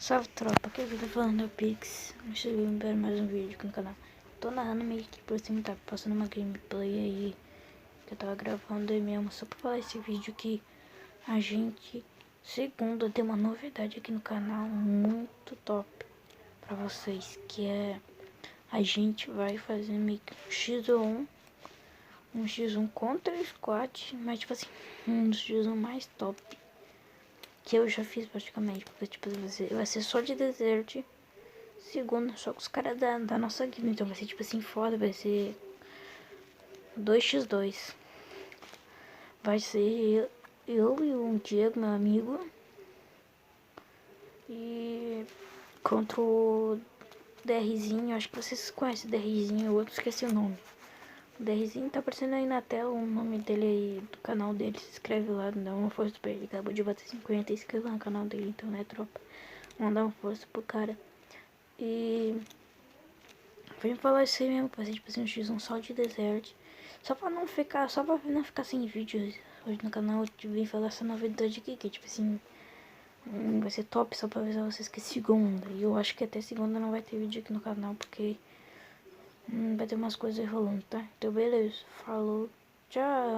Salve tropa, aqui eu tô falando do Pix. Me chegando para mais um vídeo aqui no canal. Tô narrando meio que por cima, tá passando uma gameplay aí que eu tava gravando aí mesmo. Só pra falar esse vídeo que a gente, segunda, tem uma novidade aqui no canal muito top pra vocês. Que é a gente vai fazer meio que um X1 contra o squad, mas tipo assim, um dos X1 mais top que eu já fiz praticamente, porque tipo, vai ser só de desert, segundo, só com os caras da nossa guilda, então vai ser tipo assim, foda, vai ser 2x2, vai ser eu e o Diego, meu amigo, e contra o DRzinho, acho que vocês conhecem o DRzinho, o outro esqueci o nome. O DRzinho tá aparecendo aí na tela o nome dele aí, do canal dele, se inscreve lá, dá uma força pra ele, acabou de bater 50 inscritos no canal dele, então né tropa, vamos dar uma força pro cara. E vem falar isso aí mesmo, que vai ser tipo assim um X1 só de desert, só pra não ficar sem vídeos hoje no canal. Eu vim falar essa novidade aqui, que tipo assim, vai ser top, só pra avisar vocês que é segunda. E eu acho que até segunda não vai ter vídeo aqui no canal, porque vai ter umas coisas rolando, tá? Então beleza, falou, tchau.